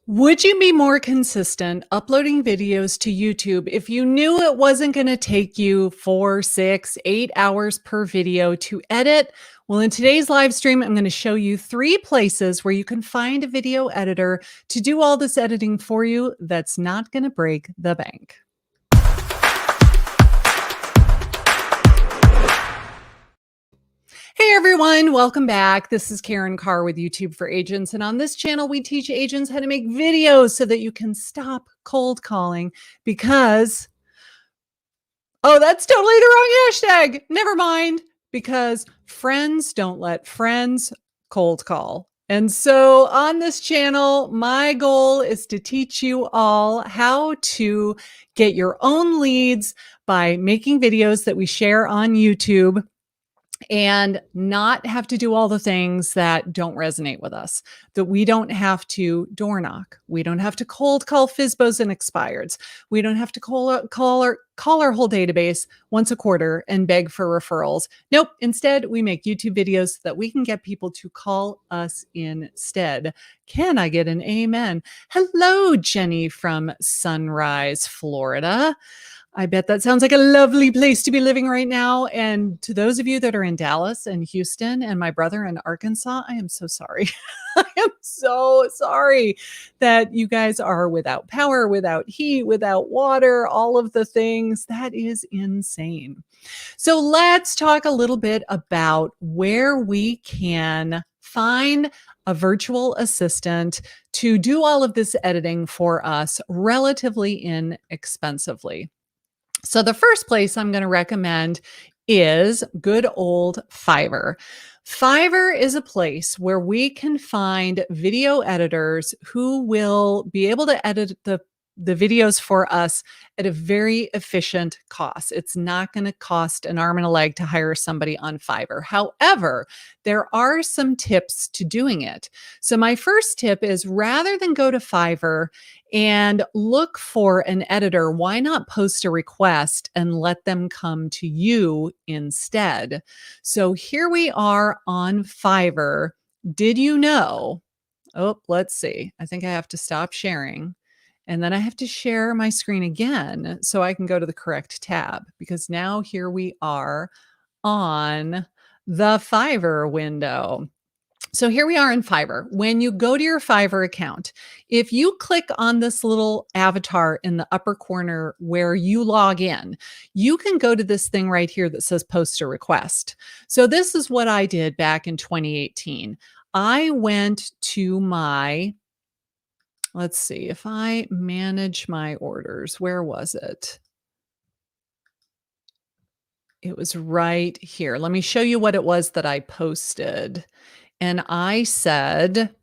Would you be more consistent uploading videos to YouTube if you knew it wasn't going to take you 4, 6, 8 hours per video to edit? Well, in today's live stream, I'm going to show you 3 places where you can find a video editor to do all this editing for you that's not going to break the bank. Hey everyone, welcome back. This is Karin Carr with YouTube for Agents. And on this channel, we teach agents how to make videos so that you can stop cold calling because, oh, that's totally the wrong hashtag. Never mind, because friends don't let friends cold call. And so on this channel, my goal is to teach you all how to get your own leads by making videos that we share on YouTube and not have to do all the things that don't resonate with us, that we don't have to door knock. We don't have to cold call FSBOs and expireds. We don't have to call our whole database once a quarter and beg for referrals. Nope. Instead, we make YouTube videos so that we can get people to call us instead. Can I get an amen? Hello, Jenny from Sunrise, Florida. I bet that sounds like a lovely place to be living right now. And to those of you that are in Dallas and Houston and my brother in Arkansas, I am so sorry. I am so sorry that you guys are without power, without heat, without water, all of the things. That is insane. So let's talk a little bit about where we can find a virtual assistant to do all of this editing for us relatively inexpensively. So the first place I'm going to recommend is good old Fiverr. Fiverr is a place where we can find video editors who will be able to edit the videos for us at a very efficient cost. It's not going to cost an arm and a leg to hire somebody on Fiverr. However, there are some tips to doing it. So my first tip is rather than go to Fiverr and look for an editor, why not post a request and let them come to you instead? So here we are on Fiverr. Did you know? Oh, let's see. I think I have to stop sharing. And then I have to share my screen again so I can go to the correct tab, because now here we are on the Fiverr window. So here we are in Fiverr. When you go to your Fiverr account, if you click on this little avatar in the upper corner where you log in, you can go to this thing right here that says post a request. So this is what I did back in 2018. I went to my, let's see, if I manage my orders, where was it? It was right here. Let me show you what it was that I posted. And I said,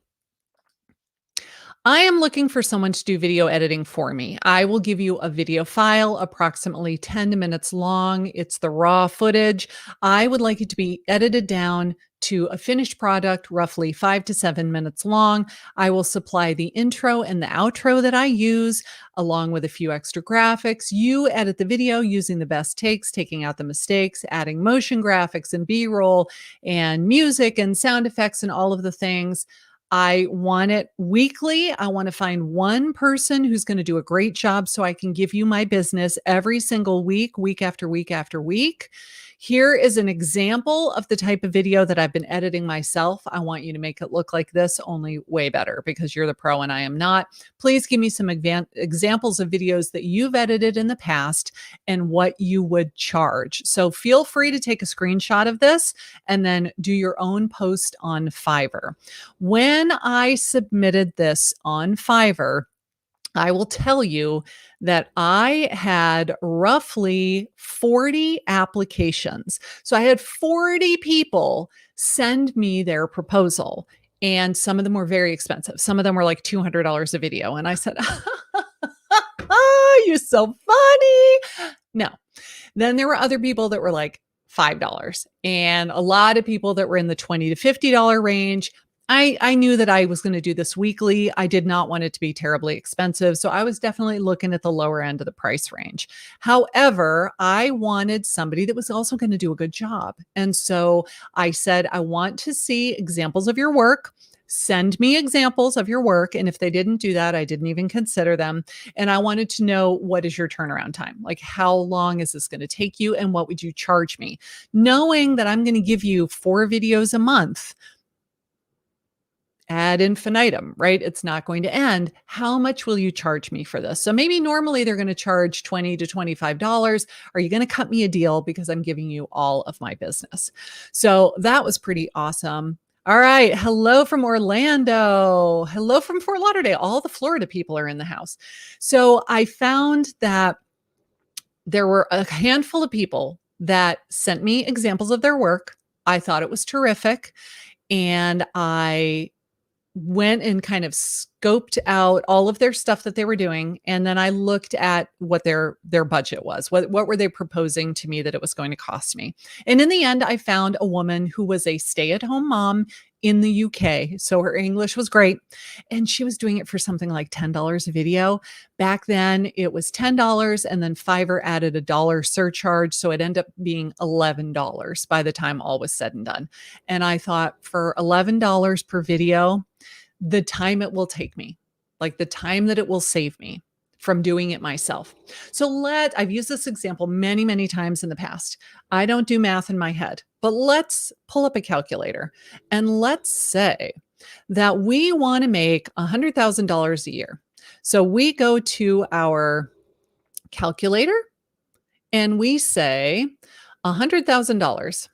I am looking for someone to do video editing for me. I will give you a video file approximately 10 minutes long. It's the raw footage. I would like it to be edited down to a finished product, roughly 5 to 7 minutes long. I will supply the intro and the outro that I use, along with a few extra graphics. You edit the video using the best takes, taking out the mistakes, adding motion graphics and B-roll and music and sound effects and all of the things. I want it weekly. I want to find one person who's going to do a great job so I can give you my business every single week, week after week after week. Here is an example of the type of video that I've been editing myself. I want you to make it look like this, only way better, because you're the pro and I am not. Please give me some examples of videos that you've edited in the past and what you would charge. So feel free to take a screenshot of this and then do your own post on Fiverr. When I submitted this on Fiverr, I will tell you that I had roughly 40 applications. So I had 40 people send me their proposal, and some of them were very expensive. Some of them were like $200 a video. And I said, you're so funny. No. Then there were other people that were like $5, and a lot of people that were in the $20 to $50 range. I knew that I was going to do this weekly. I did not want it to be terribly expensive. So I was definitely looking at the lower end of the price range. However, I wanted somebody that was also going to do a good job. And so I said, I want to see examples of your work. Send me examples of your work. And if they didn't do that, I didn't even consider them. And I wanted to know, what is your turnaround time? Like, how long is this going to take you? And what would you charge me? Knowing that I'm going to give you 4 videos a month ad infinitum, right? It's not going to end. How much will you charge me for this? So maybe normally they're going to charge $20 to $25. Are you going to cut me a deal because I'm giving you all of my business? So that was pretty awesome. All right. Hello from Orlando. Hello from Fort Lauderdale. All the Florida people are in the house. So I found that there were a handful of people that sent me examples of their work. I thought it was terrific. And I went and kind of scoped out all of their stuff that they were doing. And then I looked at what their budget was. What were they proposing to me that it was going to cost me? And in the end, I found a woman who was a stay-at-home mom in the UK. So her English was great. And she was doing it for something like $10 a video. Back then it was $10, and then Fiverr added a $1 surcharge. So it ended up being $11 by the time all was said and done. And I thought, for $11 per video, the time it will take me, like the time that it will save me from doing it myself. So I've used this example many, many times in the past. I don't do math in my head, but let's pull up a calculator and let's say that we want to make $100,000 a year. So we go to our calculator and we say $100,000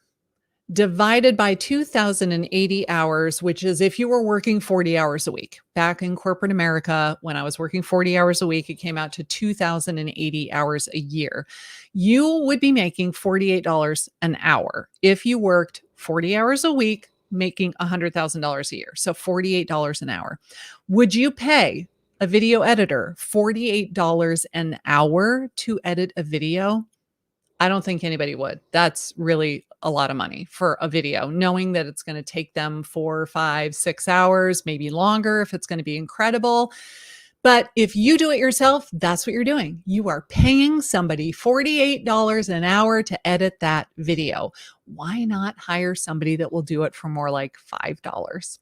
divided by 2,080 hours, which is if you were working 40 hours a week. Back in corporate America, when I was working 40 hours a week, it came out to 2,080 hours a year. You would be making $48 an hour if you worked 40 hours a week, making $100,000 a year. So $48 an hour. Would you pay a video editor $48 an hour to edit a video? I don't think anybody would. That's really a lot of money for a video, knowing that it's going to take them 4, 5, 6 hours, maybe longer if it's going to be incredible. But if you do it yourself, that's what you're doing. You are paying somebody $48 an hour to edit that video. Why not hire somebody that will do it for more like $5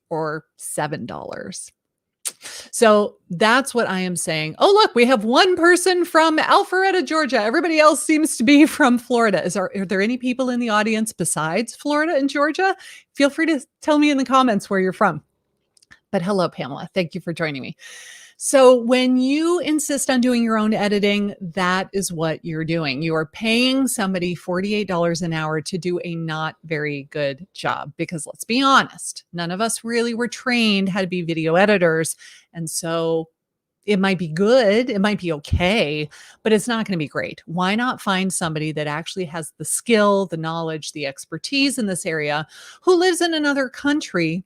or $7? So that's what I am saying. Oh, look, we have one person from Alpharetta, Georgia. Everybody else seems to be from Florida. Are there any people in the audience besides Florida and Georgia? Feel free to tell me in the comments where you're from. But hello, Pamela. Thank you for joining me. So when you insist on doing your own editing, that is what you're doing. You are paying somebody $48 an hour to do a not very good job, because let's be honest, none of us really were trained how to be video editors. And so it might be good, it might be okay, but it's not going to be great. Why not find somebody that actually has the skill, the knowledge, the expertise in this area, who lives in another country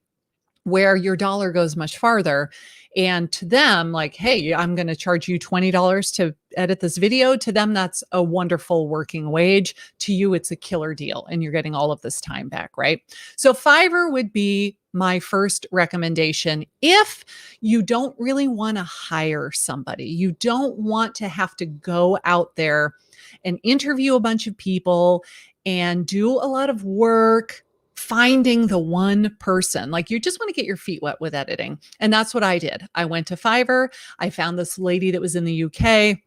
where your dollar goes much farther? And to them, like, hey, I'm going to charge you $20 to edit this video. To them, that's a wonderful working wage. To you, it's a killer deal, and you're getting all of this time back, right? So Fiverr would be my first recommendation if you don't really want to hire somebody. You don't want to have to go out there and interview a bunch of people and do a lot of work finding the one person. Like, you just want to get your feet wet with editing. And that's what I did. I went to Fiverr. I found this lady that was in the UK.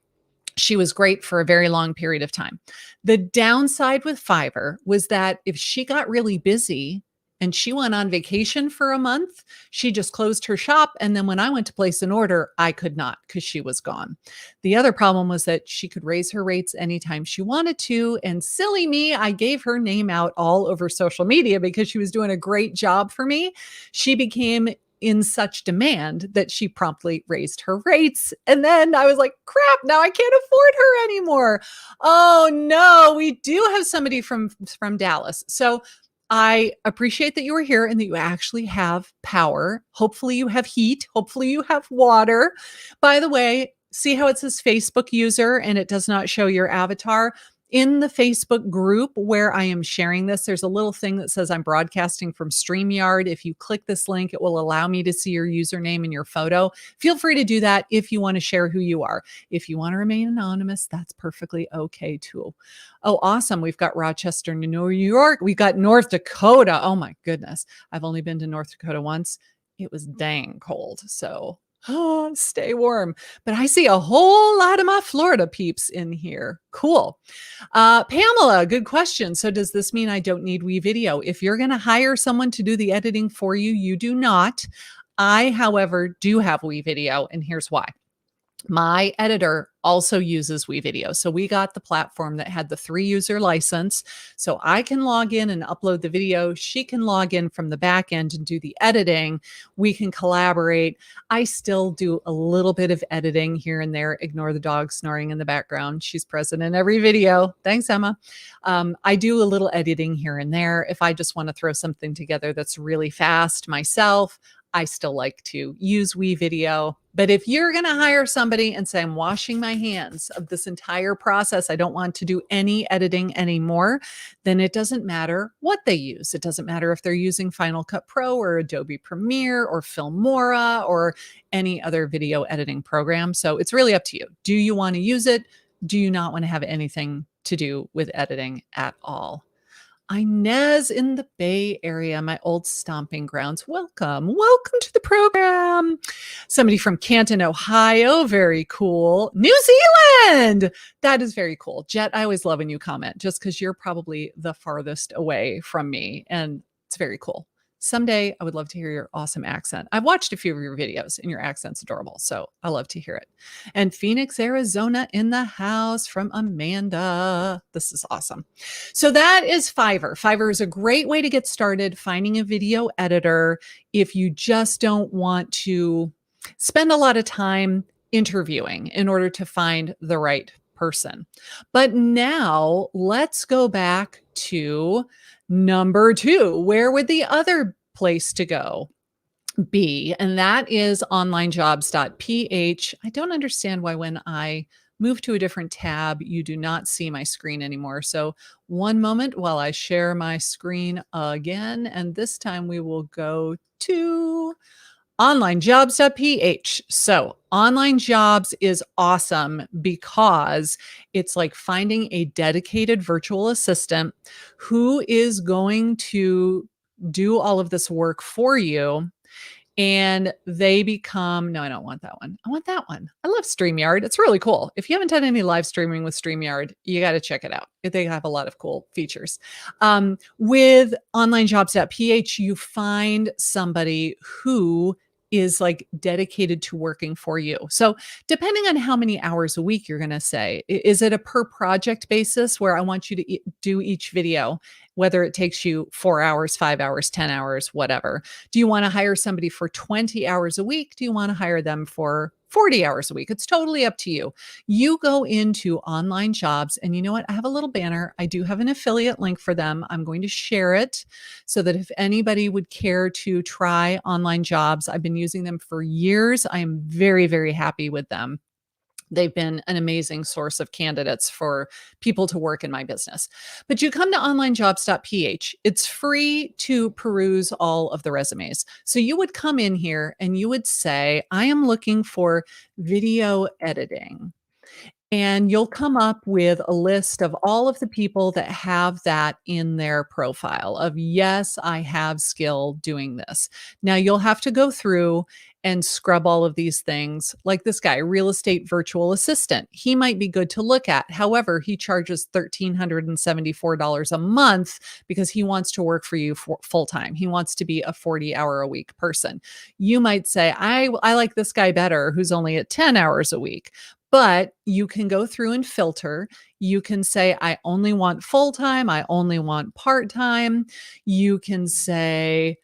She was great for a very long period of time. The downside with Fiverr was that if she got really busy and she went on vacation for a month, she just closed her shop. And then when I went to place an order, I could not, because she was gone. The other problem was that she could raise her rates anytime she wanted to. And silly me, I gave her name out all over social media because she was doing a great job for me. She became in such demand that she promptly raised her rates. And then I was like, crap, now I can't afford her anymore. Oh no, we do have somebody from Dallas. So I appreciate that you are here and that you actually have power. Hopefully you have heat. Hopefully you have water. By the way, see how it says Facebook user and it does not show your avatar? in the Facebook group where I am sharing this, there's a little thing that says I'm broadcasting from StreamYard. If you click this link, it will allow me to see your username and your photo. Feel free to do that if you want to share who you are. If you want to remain anonymous, that's perfectly okay too. Oh, awesome. We've got Rochester, New York. We've got North Dakota. Oh my goodness. I've only been to North Dakota once. It was dang cold. So stay warm. But I see a whole lot of my Florida peeps in here. Cool. Pamela, good question. So does this mean I don't need WeVideo? If you're going to hire someone to do the editing for you, you do not. I, however, do have WeVideo, and here's why. My editor also uses WeVideo. So we got the platform that had the 3-user license. So I can log in and upload the video. She can log in from the back end and do the editing. We can collaborate. I still do a little bit of editing here and there. Ignore the dog snoring in the background. She's present in every video. Thanks, Emma. I do a little editing here and there. If I just want to throw something together that's really fast myself, I still like to use WeVideo. But if you're going to hire somebody and say, I'm washing my hands of this entire process, I don't want to do any editing anymore, then it doesn't matter what they use. It doesn't matter if they're using Final Cut Pro or Adobe Premiere or Filmora or any other video editing program. So it's really up to you. Do you want to use it? Do you not want to have anything to do with editing at all? Inez in the Bay Area, my old stomping grounds. Welcome. Welcome to the program. Somebody from Canton, Ohio. Very cool. New Zealand. That is very cool. Jet, I always love when you comment just because you're probably the farthest away from me. And it's very cool. Someday I would love to hear your awesome accent. I've watched a few of your videos and your accent's adorable. So I love to hear it. And Phoenix, Arizona in the house from Amanda. This is awesome. So that is Fiverr. Fiverr is a great way to get started finding a video editor if you just don't want to spend a lot of time interviewing in order to find the right person. But now let's go back to number 2. Where would the other place to go be? And that is onlinejobs.ph. I don't understand why when I move to a different tab, you do not see my screen anymore. So one moment while I share my screen again, and this time we will go to onlinejobs.ph. So online jobs is awesome because it's like finding a dedicated virtual assistant who is going to do all of this work for you. And they become, no, I don't want that one. I want that one. I love StreamYard. It's really cool. If you haven't done any live streaming with StreamYard, you got to check it out. They have a lot of cool features. With onlinejobs.ph, you find somebody who is like dedicated to working for you. So depending on how many hours a week you're going to say, is it a per project basis where I want you to do each video, whether it takes you 4 hours, 5 hours, 10 hours, whatever? Do you want to hire somebody for 20 hours a week? Do you want to hire them for 40 hours a week? It's totally up to you. You go into online jobs, and you know what? I have a little banner. I do have an affiliate link for them. I'm going to share it so that if anybody would care to try online jobs, I've been using them for years. I am very, very happy with them. They've been an amazing source of candidates for people to work in my business. But you come to onlinejobs.ph. It's free to peruse all of the resumes. So you would come in here and you would say, I am looking for video editing. And you'll come up with a list of all of the people that have that in their profile of, yes, I have skill doing this. Now you'll have to go through and scrub all of these things. Like this guy, real estate virtual assistant. He might be good to look at. However, he charges $1,374 a month because he wants to work for you full time. He wants to be a 40-hour-a-week person. You might say, I like this guy better who's only at 10 hours a week. But you can go through and filter. You can say, I only want full-time. I only want part-time. You can say,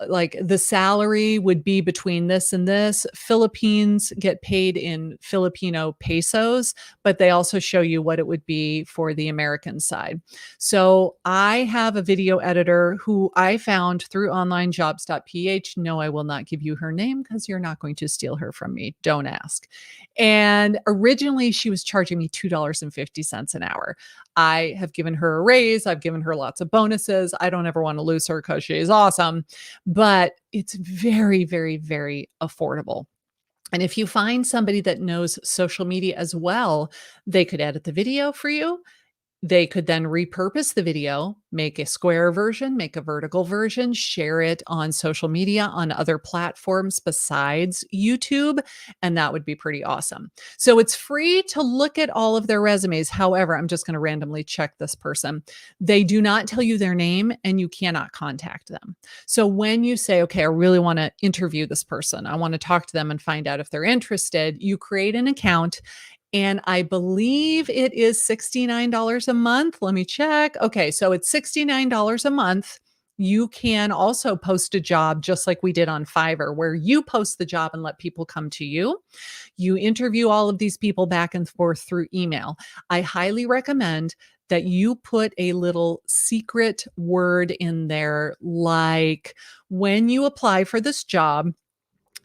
like the salary would be between this and this. Philippines get paid in Filipino pesos, but they also show you what it would be for the American side. So I have a video editor who I found through onlinejobs.ph. No, I will not give you her name because you're not going to steal her from me. Don't ask. And originally she was charging me $2.50 an hour. I have given her a raise. I've given her lots of bonuses. I don't ever want to lose her because she is awesome, but it's very, very, very affordable. And if you find somebody that knows social media as well, they could edit the video for you. They could then repurpose the video, make a square version, make a vertical version, share it on social media on other platforms besides YouTube, and that would be pretty awesome. So it's free to look at all of their resumes. However, I'm just going to randomly check this person. They do not tell you their name and you cannot contact them. So when you say, okay, I really want to interview this person, I want to talk to them and find out if they're interested, you create an account. And I believe it is $69 a month. Let me check. Okay, so it's $69 a month. You can also post a job just like we did on Fiverr, where you post the job and let people come to you. You interview all of these people back and forth through email. I highly recommend that you put a little secret word in there, like when you apply for this job,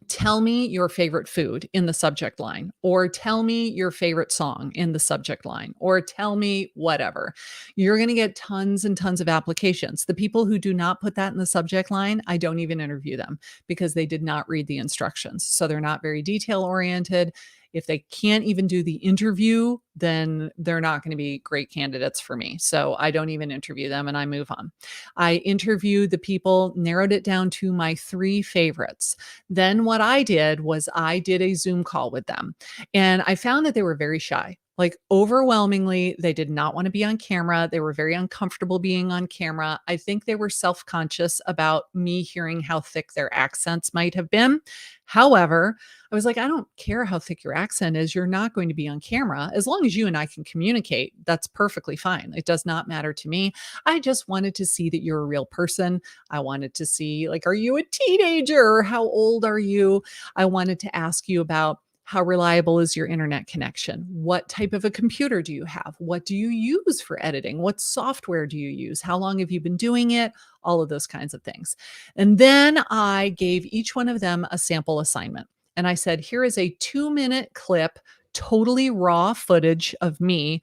tell me your favorite food in the subject line, or tell me your favorite song in the subject line, or tell me whatever. You're going to get tons and tons of applications. The people who do not put that in the subject line, I don't even interview them because they did not read the instructions. So they're not very detail oriented. If they can't even do the interview, then they're not going to be great candidates for me. So I don't even interview them and I move on. I interviewed the people, narrowed it down to my 3 favorites. Then what I did was I did a Zoom call with them and I found that they were very shy. Like overwhelmingly, they did not want to be on camera. They were very uncomfortable being on camera. I think they were self-conscious about me hearing how thick their accents might have been. However, I was like, I don't care how thick your accent is. You're not going to be on camera. As long as you and I can communicate, that's perfectly fine. It does not matter to me. I just wanted to see that you're a real person. I wanted to see, like, are you a teenager? How old are you? I wanted to ask you about how reliable is your internet connection? What type of a computer do you have? What do you use for editing? What software do you use? How long have you been doing it? All of those kinds of things. And then I gave each one of them a sample assignment. And I said, here is a 2-minute clip, totally raw footage of me.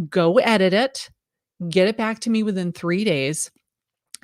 Go edit it, get it back to me within 3 days.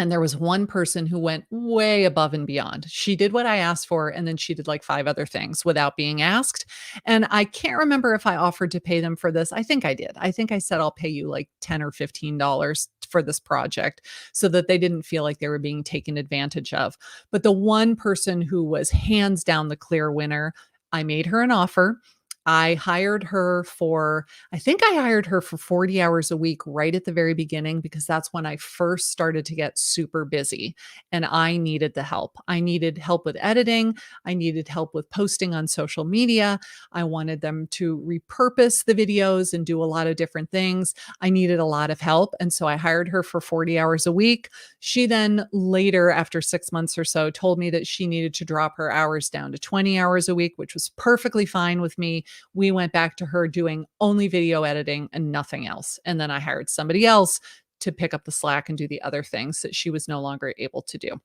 And there was one person who went way above and beyond. She did what I asked for, and then she did like 5 other things without being asked. And I can't remember if I offered to pay them for this. I think I did. I think I said I'll pay you like $10 or $15 for this project so that they didn't feel like they were being taken advantage of. But the one person who was hands down the clear winner, I made her an offer. I hired her for, I think I hired her for 40 hours a week right at the very beginning because that's when I first started to get super busy and I needed the help. I needed help with editing. I needed help with posting on social media. I wanted them to repurpose the videos and do a lot of different things. I needed a lot of help. And so I hired her for 40 hours a week. She then later, after 6 months or so, told me that she needed to drop her hours down to 20 hours a week, which was perfectly fine with me. We went back to her doing only video editing and nothing else. And then I hired somebody else to pick up the slack and do the other things that she was no longer able to do.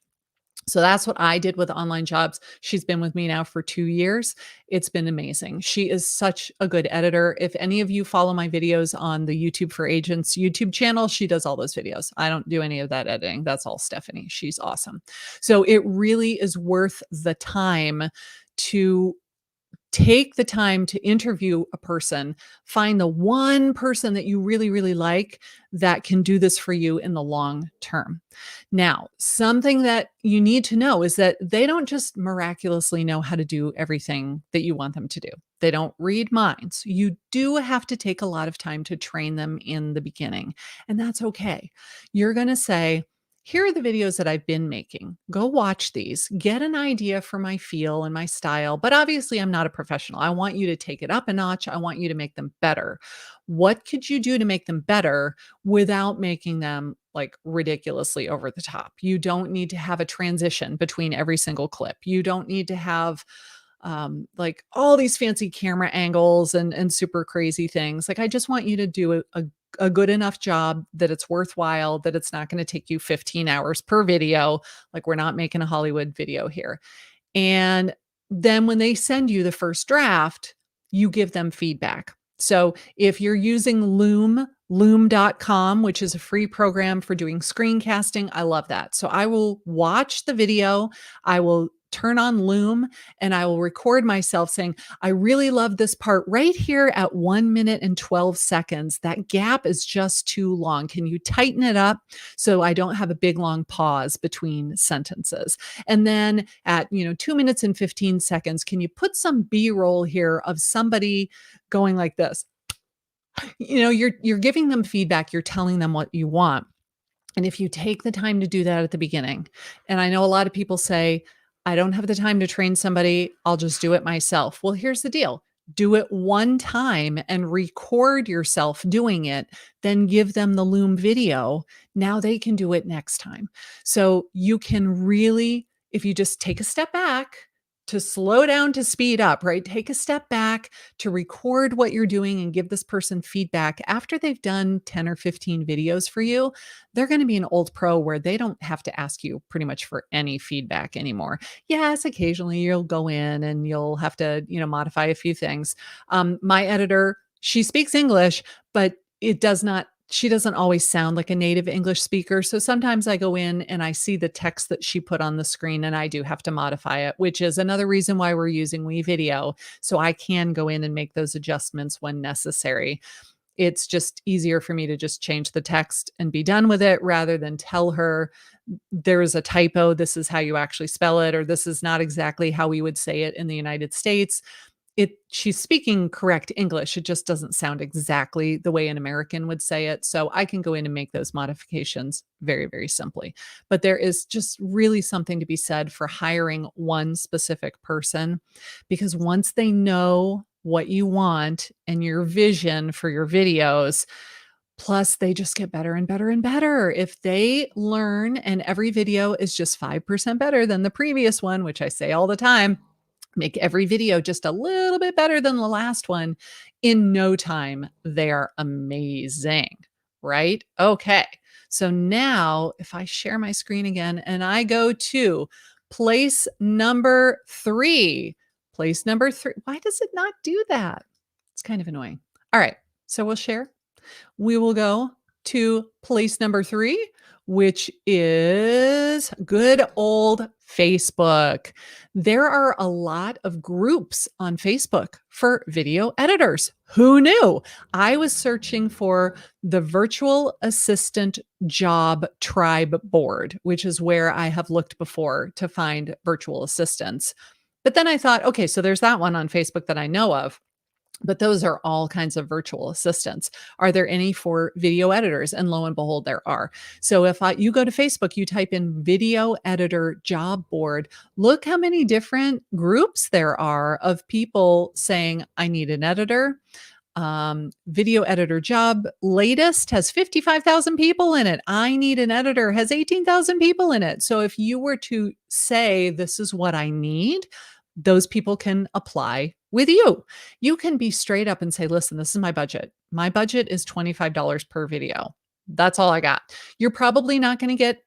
So that's what I did with online jobs. She's been with me now for 2 years. It's been amazing. She is such a good editor. If any of you follow my videos on the YouTube for Agents YouTube channel, she does all those videos. I don't do any of that editing. That's all Stephanie. She's awesome. So it really is worth the time to take the time to interview a person, find the one person that you really, really like that can do this for you in the long term. Now, something that you need to know is that they don't just miraculously know how to do everything that you want them to do. They don't read minds. You do have to take a lot of time to train them in the beginning, and that's okay. You're going to say, here are the videos that I've been making. Go watch these, get an idea for my feel and my style. But obviously, I'm not a professional. I want you to take it up a notch. I want you to make them better. What could you do to make them better without making them like ridiculously over the top. You don't need to have a transition between every single clip. You don't need to have like all these fancy camera angles and super crazy things. Like I just want you to do a good enough job that it's worthwhile, that it's not going to take you 15 hours per video. Like we're not making a Hollywood video here. And then when they send you the first draft, you give them feedback. So if you're using loom.com, which is a free program for doing screencasting, I love that. So I will watch the video, I will turn on Loom, and I will record myself saying, I really love this part right here at 1 minute and 12 seconds. That gap is just too long. Can you tighten it up so I don't have a big long pause between sentences? And then at 2 minutes and 15 seconds, can you put some B-roll here of somebody going like this? You're giving them feedback, you're telling them what you want. And if you take the time to do that at the beginning, and I know a lot of people say, I don't have the time to train somebody, I'll just do it myself. Well, here's the deal. Do it one time and record yourself doing it, then give them the Loom video. Now they can do it next time. So you can really, if you just take a step back, to slow down, to speed up, right? Take a step back to record what you're doing and give this person feedback. After they've done 10 or 15 videos for you, they're going to be an old pro where they don't have to ask you pretty much for any feedback anymore. Yes, occasionally you'll go in and you'll have to, modify a few things. My editor, she speaks English, but she doesn't always sound like a native English speaker. So sometimes I go in and I see the text that she put on the screen and I do have to modify it, which is another reason why we're using WeVideo. So I can go in and make those adjustments when necessary. It's just easier for me to just change the text and be done with it rather than tell her there is a typo. This is how you actually spell it, or this is not exactly how we would say it in the United States. She's speaking correct English. It just doesn't sound exactly the way an American would say it. So I can go in and make those modifications very, very simply. But there is just really something to be said for hiring one specific person, because once they know what you want and your vision for your videos, plus they just get better and better and better. If they learn and every video is just 5% better than the previous one, which I say all the time, make every video just a little bit better than the last one, in no time, they are amazing, right? Okay. So now if I share my screen again and I go to place number 3, why does it not do that? It's kind of annoying. All right. So we'll share. We will go to place number 3, which is good old Facebook. There are a lot of groups on Facebook for video editors. Who knew? I was searching for the Virtual Assistant Job Tribe Board, which is where I have looked before to find virtual assistants. But then I thought, okay, so there's that one on Facebook that I know of. But those are all kinds of virtual assistants. Are there any for video editors? And lo and behold, there are. So if you go to Facebook, you type in video editor job board, look how many different groups there are of people saying, I need an editor. Video editor job latest has 55,000 people in it. I need an editor has 18,000 people in it. So if you were to say, this is what I need, those people can apply with you. You can be straight up and say, listen, this is my budget. My budget is $25 per video. That's all I got. You're probably not going to get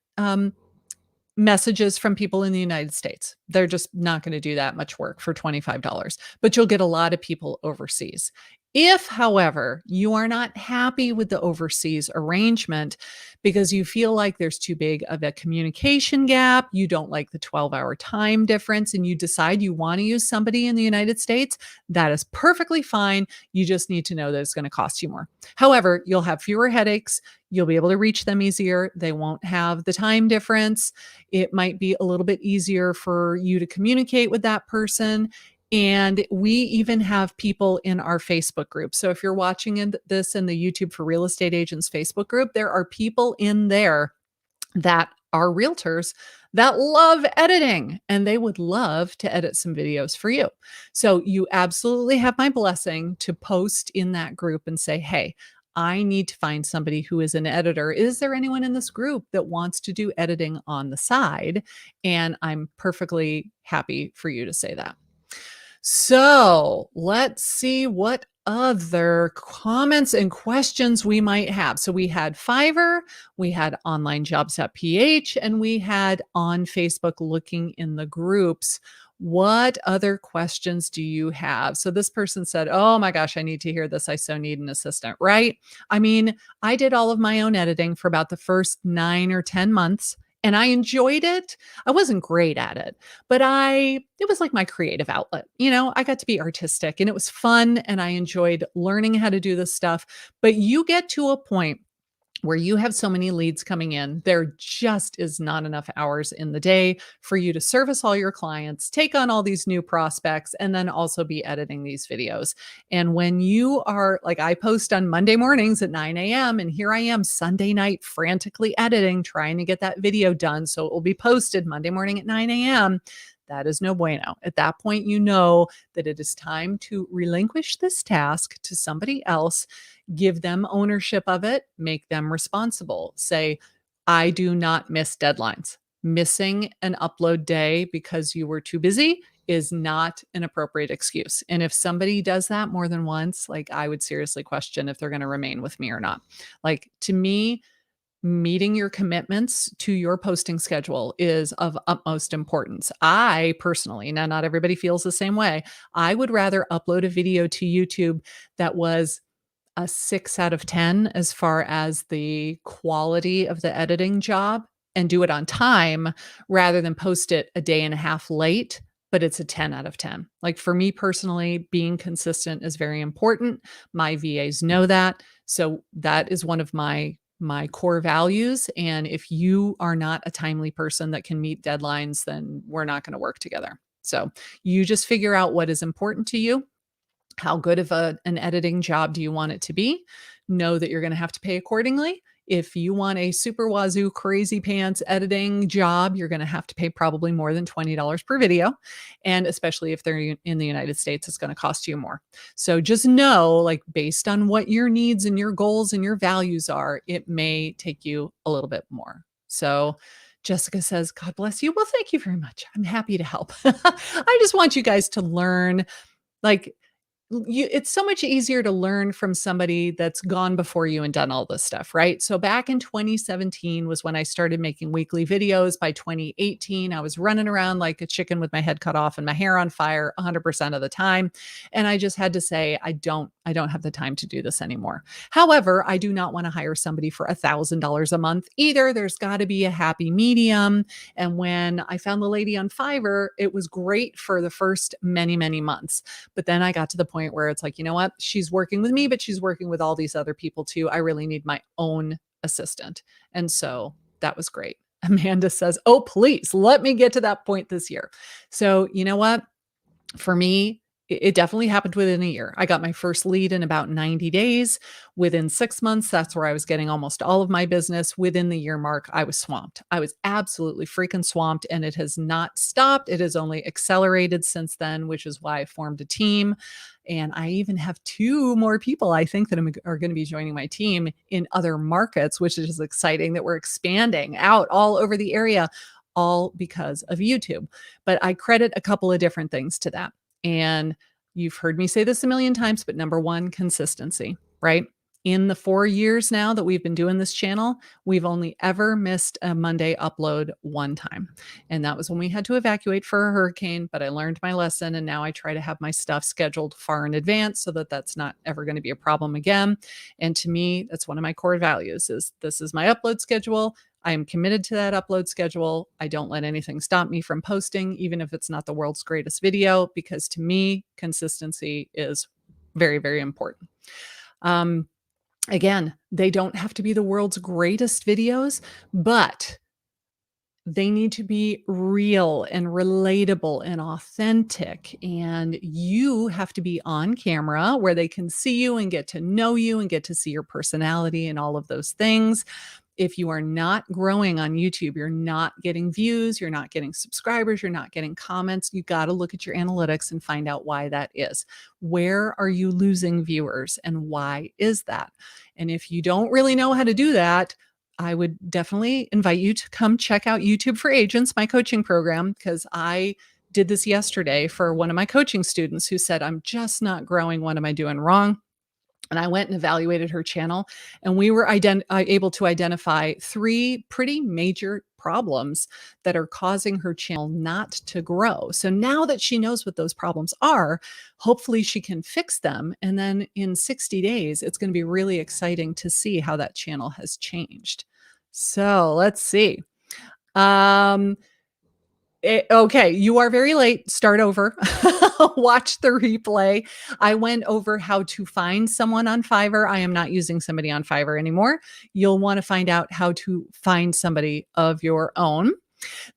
messages from people in the United States. They're just not going to do that much work for $25, but you'll get a lot of people overseas. If, however, you are not happy with the overseas arrangement because you feel like there's too big of a communication gap, you don't like the 12-hour time difference, and you decide you want to use somebody in the United States, that is perfectly fine. You just need to know that it's going to cost you more. However, you'll have fewer headaches. You'll be able to reach them easier. They won't have the time difference. It might be a little bit easier for you to communicate with that person. And we even have people in our Facebook group. So if you're watching this in the YouTube for Real Estate Agents Facebook group, there are people in there that are realtors that love editing, and they would love to edit some videos for you. So you absolutely have my blessing to post in that group and say, hey, I need to find somebody who is an editor. Is there anyone in this group that wants to do editing on the side? And I'm perfectly happy for you to say that. So let's see what other comments and questions we might have. So we had Fiverr, we had onlinejobs.ph, and we had on Facebook looking in the groups. What other questions do you have? So this person said, oh my gosh, I need to hear this. I so need an assistant, right? I mean, I did all of my own editing for about the first 9 or 10 months. And I enjoyed it. I wasn't great at it, but it was like my creative outlet. I got to be artistic and it was fun and I enjoyed learning how to do this stuff. But you get to a point where you have so many leads coming in, there just is not enough hours in the day for you to service all your clients, take on all these new prospects, and then also be editing these videos. And when you are like, I post on Monday mornings at 9 a.m. and here I am Sunday night frantically editing, trying to get that video done so it will be posted Monday morning at 9 a.m. That is no bueno. At that point, you know that it is time to relinquish this task to somebody else, give them ownership of it, make them responsible. Say, I do not miss deadlines. Missing an upload day because you were too busy is not an appropriate excuse. And if somebody does that more than once, like I would seriously question if they're going to remain with me or not. Like to me, meeting your commitments to your posting schedule is of utmost importance. I personally, now not everybody feels the same way, I would rather upload a video to YouTube that was a 6 out of 10 as far as the quality of the editing job and do it on time rather than post it a day and a half late, but it's a 10 out of 10. Like for me personally, being consistent is very important. My VAs know that. So that is one of my core values. And if you are not a timely person that can meet deadlines, then we're not going to work together. So you just figure out what is important to you. How good of an editing job do you want it to be? Know that you're going to have to pay accordingly. If you want a super wazoo crazy pants editing job, you're going to have to pay probably more than $20 per video. And especially if they're in the United States, it's going to cost you more. So just know, like based on what your needs and your goals and your values are, it may take you a little bit more. So Jessica says, God bless you. Well, thank you very much. I'm happy to help. I just want you guys to learn, like, it's so much easier to learn from somebody that's gone before you and done all this stuff, right? So back in 2017 was when I started making weekly videos. By 2018, I was running around like a chicken with my head cut off and my hair on fire 100% of the time. And I just had to say, I don't have the time to do this anymore. However, I do not want to hire somebody for $1,000 a month either. There's got to be a happy medium. And when I found the lady on Fiverr, it was great for the first many, many months. But then I got to the point where it's like, you know what? She's working with me, but she's working with all these other people too. I really need my own assistant. And so that was great. Amanda says, oh, please let me get to that point this year. So you know what? For me, it definitely happened within a year. I got my first lead in about 90 days. Within 6 months, that's where I was getting almost all of my business. Within the year mark, I was swamped. I was absolutely freaking swamped, and it has not stopped. It has only accelerated since then, which is why I formed a team. And I even have 2 more people I think that are going to be joining my team in other markets, which is exciting that we're expanding out all over the area, all because of YouTube. But I credit a couple of different things to that. And you've heard me say this a million times, but number one, consistency, right? In the 4 years now that we've been doing this channel, we've only ever missed a Monday upload one time. And that was when we had to evacuate for a hurricane, but I learned my lesson. And now I try to have my stuff scheduled far in advance so that that's not ever going to be a problem again. And to me, that's one of my core values is this is my upload schedule. I am committed to that upload schedule. I don't let anything stop me from posting, even if it's not the world's greatest video, because to me, consistency is very, very important. Again, they don't have to be the world's greatest videos, but they need to be real and relatable and authentic. And you have to be on camera where they can see you and get to know you and get to see your personality and all of those things. if you are not growing on YouTube, you're not getting views, you're not getting subscribers, you're not getting comments, you got to look at your analytics and find out why that is. Where are you losing viewers and why is that? And if you don't really know how to do that, I would definitely invite you to come check out YouTube for Agents, my coaching program, because I did this yesterday for one of my coaching students who said, I'm just not growing. What am I doing wrong? And I went and evaluated her channel, and we were able to identify 3 pretty major problems that are causing her channel not to grow. So now that she knows what those problems are, hopefully she can fix them. And then in 60 days, it's going to be really exciting to see how that channel has changed. So let's see. Okay, you are very late. Start over. Watch the replay. I went over how to find someone on Fiverr. I am not using somebody on Fiverr anymore. You'll want to find out how to find somebody of your own.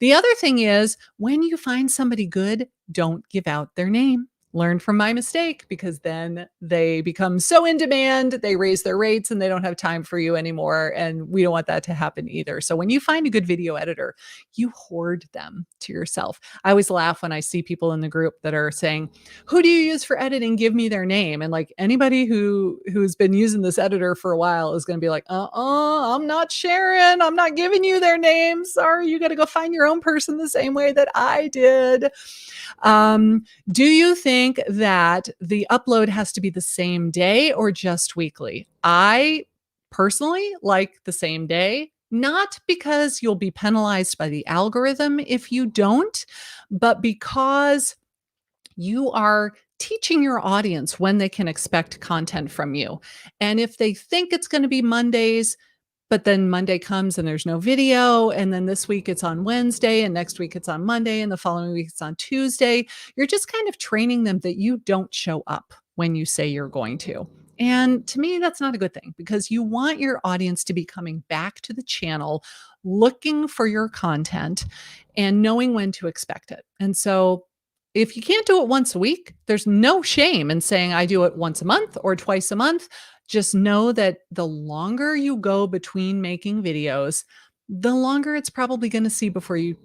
The other thing is, when you find somebody good, don't give out their name. Learn from my mistake, because then they become so in demand, they raise their rates and they don't have time for you anymore. And we don't want that to happen either. So when you find a good video editor, you hoard them to yourself. I always laugh when I see people in the group that are saying, who do you use for editing? Give me their name. And like, anybody who's been using this editor for a while is going to be like, I'm not sharing. I'm not giving you their name. Sorry, you got to go find your own person the same way that I did. Do you think that the upload has to be the same day or just weekly? I personally like the same day, not because you'll be penalized by the algorithm if you don't, but because you are teaching your audience when they can expect content from you. And if they think it's going to be Mondays, but then Monday comes and there's no video, and then this week it's on Wednesday, and next week it's on Monday, and the following week it's on Tuesday, you're just kind of training them that you don't show up when you say you're going to. And to me, that's not a good thing, because you want your audience to be coming back to the channel, looking for your content and knowing when to expect it. And so if you can't do it once a week, there's no shame in saying I do it once a month or twice a month. Just know that the longer you go between making videos, the longer it's probably going to see before you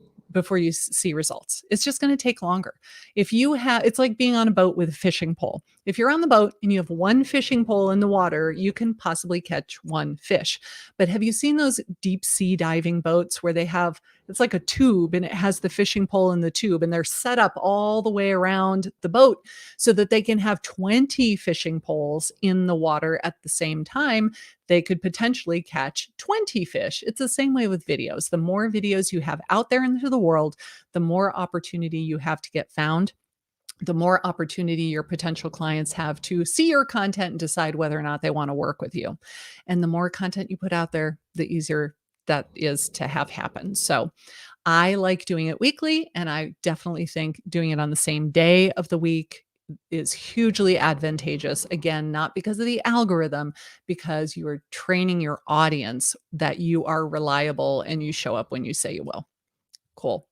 see results. It's just going to take longer. If you have, it's like being on a boat with a fishing pole. If you're on the boat and you have one fishing pole in the water, you can possibly catch one fish. But have you seen those deep sea diving boats where they have, it's like a tube and it has the fishing pole in the tube, and they're set up all the way around the boat so that they can have 20 fishing poles in the water at the same time? They could potentially catch 20 fish. It's the same way with videos. The more videos you have out there into the world, the more opportunity you have to get found, the more opportunity your potential clients have to see your content and decide whether or not they want to work with you. And the more content you put out there, the easier that is to have happen. So I like doing it weekly, and I definitely think doing it on the same day of the week is hugely advantageous. Again, not because of the algorithm, because you are training your audience that you are reliable and you show up when you say you will. Cool.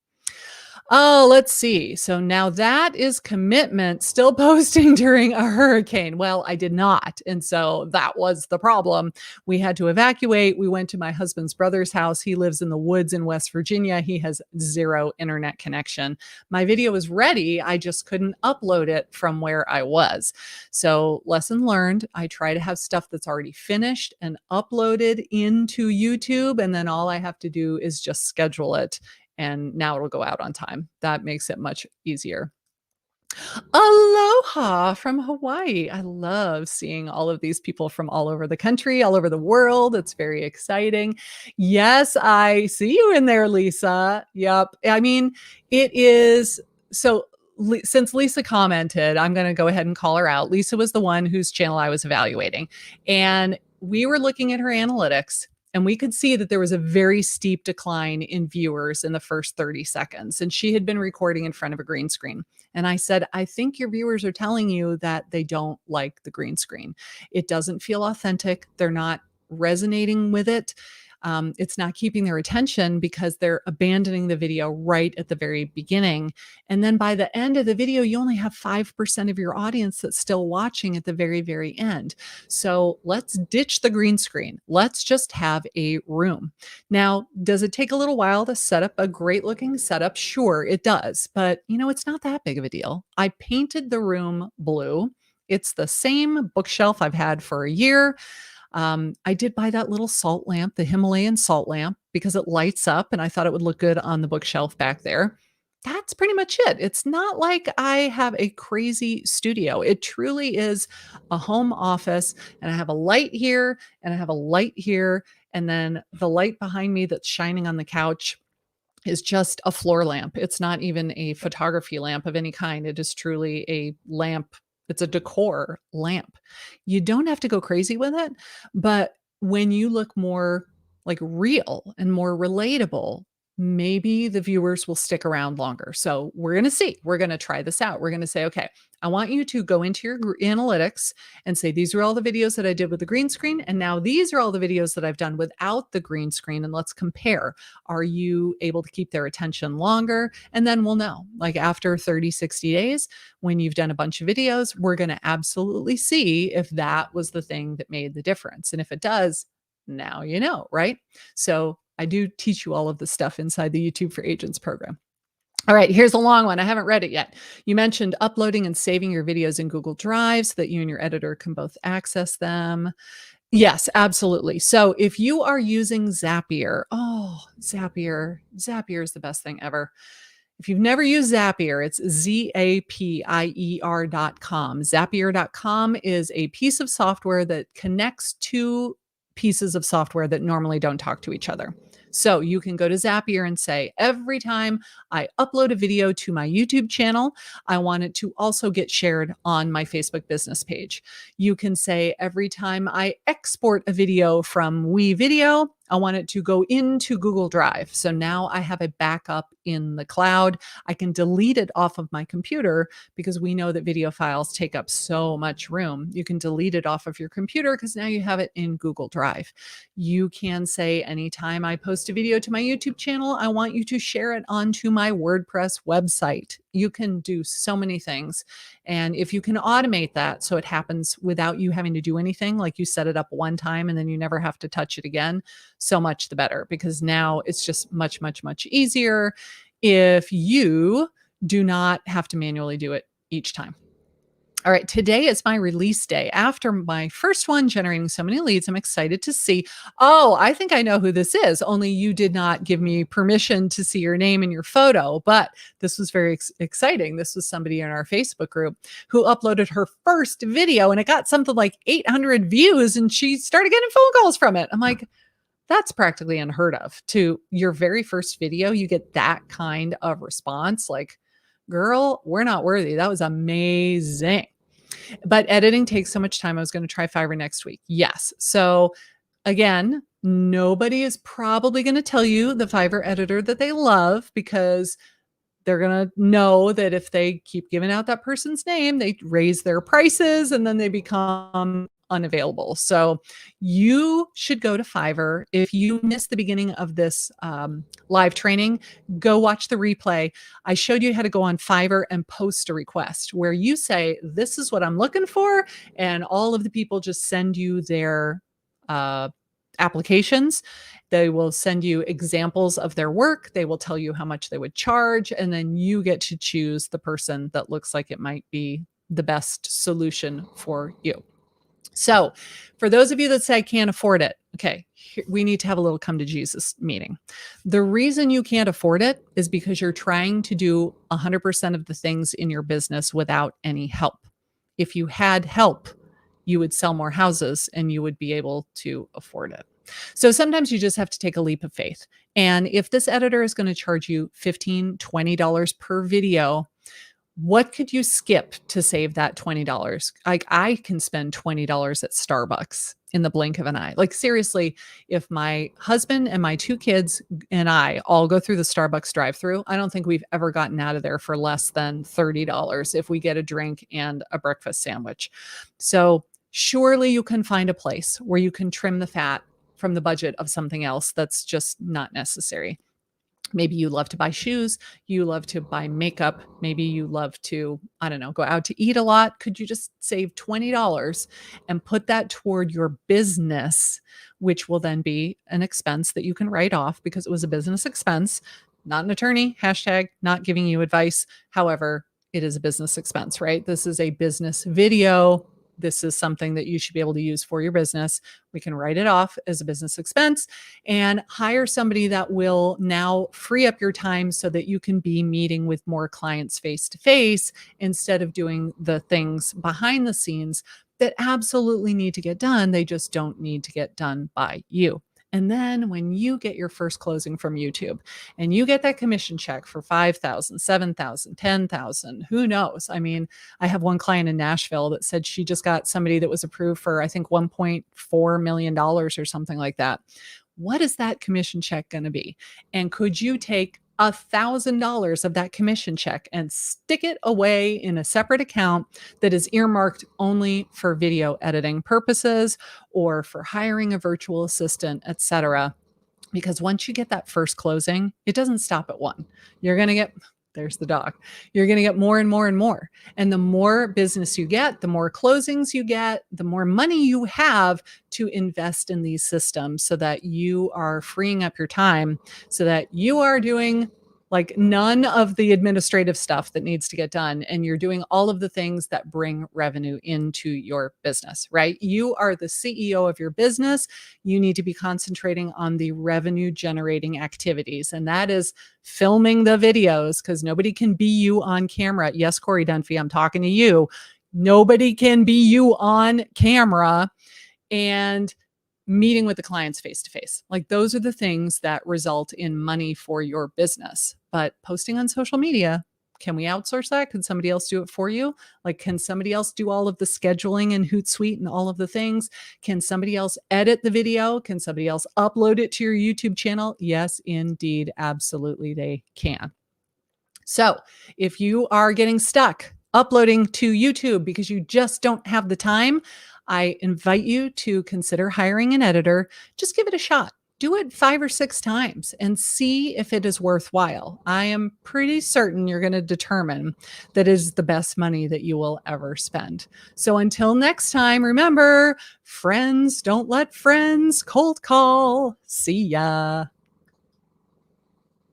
Oh, let's see. So now that is commitment. Still posting during a hurricane. Well, I did not. And so that was the problem. We had to evacuate. We went to my husband's brother's house. He lives in the woods in West Virginia. He has zero internet connection. My video was ready. I just couldn't upload it from where I was. So lesson learned. I try to have stuff that's already finished and uploaded into YouTube. And then all I have to do is just schedule it. And now it'll go out on time. That makes it much easier. Aloha from Hawaii. I love seeing all of these people from all over the country, all over the world. It's very exciting. Yes, I see you in there, Lisa. Yep. I mean, it is so. Since Lisa commented, I'm going to go ahead and call her out. Lisa was the one whose channel I was evaluating, and we were looking at her analytics. And we could see that there was a very steep decline in viewers in the first 30 seconds. And she had been recording in front of a green screen. And I said, I think your viewers are telling you that they don't like the green screen. It doesn't feel authentic. They're not resonating with it. It's not keeping their attention because they're abandoning the video right at the very beginning. And then by the end of the video, you only have 5% of your audience that's still watching at the very, very end. So let's ditch the green screen. Let's just have a room. Now, does it take a little while to set up a great looking setup? Sure, it does. But it's not that big of a deal. I painted the room blue. It's the same bookshelf I've had for a year. I did buy that little salt lamp, the Himalayan salt lamp, because it lights up and I thought it would look good on the bookshelf back there. That's pretty much it. It's not like I have a crazy studio. It truly is a home office, and I have a light here and I have a light here. And then the light behind me that's shining on the couch is just a floor lamp. It's not even a photography lamp of any kind. It is truly a lamp. It's a decor lamp. You don't have to go crazy with it, but when you look more like real and more relatable, maybe the viewers will stick around longer. So we're going to see. We're going to try this out. We're going to say, okay, I want you to go into your analytics and say, these are all the videos that I did with the green screen. And now these are all the videos that I've done without the green screen. And let's compare. Are you able to keep their attention longer? And then we'll know, like after 30, 60 days, when you've done a bunch of videos, we're going to absolutely see if that was the thing that made the difference. And if it does, now you know, right? So I do teach you all of this stuff inside the YouTube for Agents program. All right, here's a long one. I haven't read it yet. You mentioned uploading and saving your videos in Google Drive so that you and your editor can both access them. Yes, absolutely. So if you are using Zapier, Zapier is the best thing ever. If you've never used Zapier, it's Zapier.com. Zapier.com is a piece of software that connects to pieces of software that normally don't talk to each other. So you can go to Zapier and say, every time I upload a video to my YouTube channel, I want it to also get shared on my Facebook business page. You can say, every time I export a video from WeVideo, I want it to go into Google Drive. So now I have a backup in the cloud. I can delete it off of my computer because we know that video files take up so much room. You can delete it off of your computer because now you have it in Google Drive. You can say, anytime I post a video to my YouTube channel, I want you to share it onto my WordPress website. You can do so many things. And if you can automate that so it happens without you having to do anything, like you set it up one time and then you never have to touch it again, so much the better, because now it's just much, much, much easier if you do not have to manually do it each time. All right, today is my release day. After my first one generating so many leads, I'm excited to see, I think I know who this is, only you did not give me permission to see your name and your photo, but this was very exciting. This was somebody in our Facebook group who uploaded her first video and it got something like 800 views and she started getting phone calls from it. I'm like, that's practically unheard of. To your very first video, you get that kind of response. Like, girl, we're not worthy. That was amazing. But editing takes so much time. I was going to try Fiverr next week. Yes. So again, nobody is probably going to tell you the Fiverr editor that they love, because they're going to know that if they keep giving out that person's name, they raise their prices and then they become unavailable. So you should go to Fiverr. If you missed the beginning of this live training, go watch the replay. I showed you how to go on Fiverr and post a request where you say, this is what I'm looking for. And all of the people just send you their applications. They will send you examples of their work. They will tell you how much they would charge. And then you get to choose the person that looks like it might be the best solution for you. So for those of you that say I can't afford it, okay, we need to have a little come to Jesus meeting. The reason you can't afford it is because you're trying to do 100% of the things in your business without any help. If you had help, you would sell more houses and you would be able to afford it. So sometimes you just have to take a leap of faith. And if this editor is going to charge you $15, $20 per video, what could you skip to save that $20? Like, I can spend $20 at Starbucks in the blink of an eye. Like, seriously, if my husband and my 2 kids and I all go through the Starbucks drive-through, I don't think we've ever gotten out of there for less than $30 if we get a drink and a breakfast sandwich. So surely you can find a place where you can trim the fat from the budget of something else that's just not necessary. Maybe you love to buy shoes, you love to buy makeup, maybe you love to, I don't know, go out to eat a lot. Could you just save $20 and put that toward your business, which will then be an expense that you can write off because it was a business expense, not an attorney, hashtag not giving you advice. However, it is a business expense, right? This is a business video. This is something that you should be able to use for your business. We can write it off as a business expense and hire somebody that will now free up your time so that you can be meeting with more clients face to face instead of doing the things behind the scenes that absolutely need to get done. They just don't need to get done by you. And then when you get your first closing from YouTube and you get that commission check for 5,000, 7,000, 10,000, who knows? I mean, I have one client in Nashville that said she just got somebody that was approved for, I think, $1.4 million or something like that. What is that commission check going to be? And could you take $1,000 of that commission check and stick it away in a separate account that is earmarked only for video editing purposes or for hiring a virtual assistant, etc.? Because once you get that first closing, it doesn't stop at one. You're going to get, there's the dog. You're going to get more and more and more. And the more business you get, the more closings you get, the more money you have to invest in these systems so that you are freeing up your time so that you are doing like none of the administrative stuff that needs to get done. And you're doing all of the things that bring revenue into your business, right? You are the CEO of your business. You need to be concentrating on the revenue generating activities. And that is filming the videos because nobody can be you on camera. Yes, Corey Dunphy, I'm talking to you. Nobody can be you on camera. And meeting with the clients face to face. Like those are the things that result in money for your business. But posting on social media, can we outsource that? Can somebody else do it for you? Like, can somebody else do all of the scheduling and Hootsuite and all of the things? Can somebody else edit the video? Can somebody else upload it to your YouTube channel? Yes, indeed. Absolutely, they can. So if you are getting stuck uploading to YouTube because you just don't have the time, I invite you to consider hiring an editor. Just give it a shot. Do it 5 or 6 times and see if it is worthwhile. I am pretty certain you're going to determine that is the best money that you will ever spend. So until next time, remember, friends don't let friends cold call. See ya.